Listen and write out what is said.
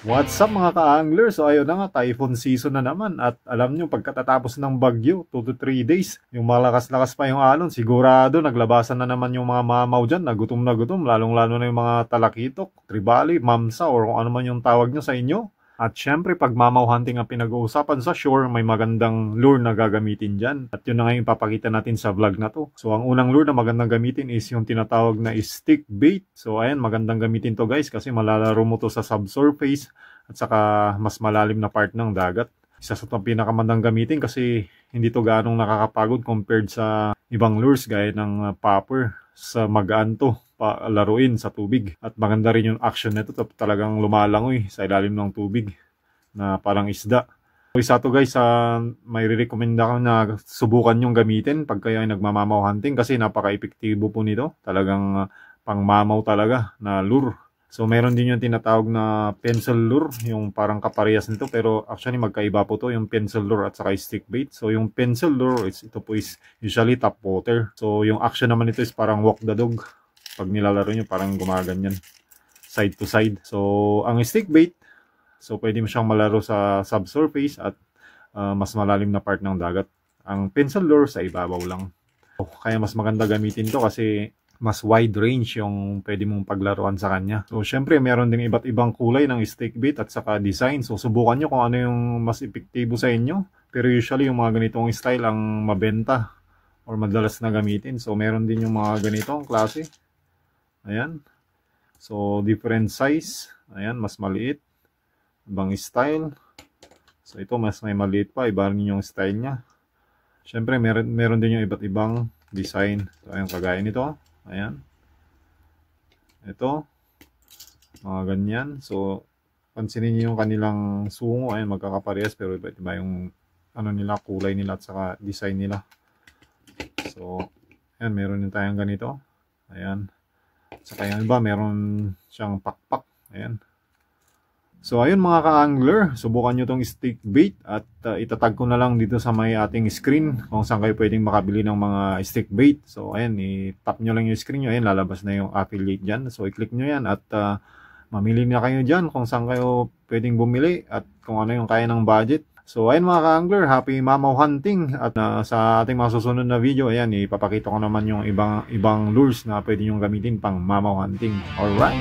What's up mga ka-angler? So ayun na nga, typhoon season na naman at alam nyo pagkatatapos ng bagyo, 2 to 3 days, yung malakas-lakas pa yung alon, sigurado naglabasan na naman yung mga mamaw dyan, na gutom, lalong-lalo na yung mga talakitok, tribali, mamsa or kung ano man yung tawag nyo sa inyo. At syempre, pag mamaw hunting ang pinag-uusapan sa shore, may magandang lure na gagamitin dyan. At yun na nga yung papakita natin sa vlog na to. So, ang unang lure na magandang gamitin is yung tinatawag na stick bait. So, ayan, magandang gamitin to guys kasi malalaro mo to sa subsurface at saka mas malalim na part ng dagat. Isa sa itong pinakamandang gamitin kasi hindi to ganong nakakapagod compared sa ibang lures gaya ng popper. Sa magaan to laruin sa tubig at maganda rin yung action nito, talagang lumalangoy sa ilalim ng tubig na parang isda. So, isa to guys, may re-recommend ako na subukan yung gamitin pag kayo ay nagmamamaw hunting kasi napaka-epektibo po nito, talagang pangmamaw talaga na lure. So meron din yung tinatawag na pencil lure, yung parang kaparehas nito pero actually magkaiba po to, yung pencil lure at saka stick bait. So yung pencil lure, ito po is usually top water. So yung action naman nito is parang walk the dog. Pag nilalaro nyo parang gumaganyan, side to side. So ang stick bait, so pwede mo siyang malaro sa subsurface at mas malalim na part ng dagat. Ang pencil lure sa ibabaw lang. Kaya mas maganda gamitin to kasi mas wide range yung pwede mong paglaruan sa kanya. So, syempre, meron ding iba't ibang kulay ng stick bait at saka design. So, subukan nyo kung ano yung mas epektibo sa inyo. Pero usually, yung mga ganitong style ang mabenta or madalas na gamitin. So, meron din yung mga ganitong klase. Ayan. So, different size. Ayan, mas maliit. Ibang style. So, ito mas may maliit pa. Iba rin yung style niya. Syempre, meron din yung iba't ibang design. So, ayan, kagaya nito. Ayan. Ito. Mga ganyan. So, pansinin niyo yung kanilang sungo. Ayan, magkakaparehas pero iba yung ano nila, kulay nila at saka design nila. So, ayan, meron din tayong ganito. Ayan. Saka yan ba, meron siyang pakpak. Ayan. So, ayun mga ka-angler, subukan nyo tong stick bait at itatag ko na lang dito sa may ating screen kung saan kayo pwedeng makabili ng mga stick bait. So, ayan, i-tap nyo lang yung screen nyo. Ayan, lalabas na yung affiliate dyan. So, i-click nyo yan at mamili na kayo dyan kung saan kayo pwedeng bumili at kung ano yung kaya ng budget. So, ayun mga ka-angler, happy mamaw hunting. At sa ating mga susunod na video, ayan, ipapakita ko naman yung ibang lures na pwede nyo gamitin pang mamaw hunting. Alright?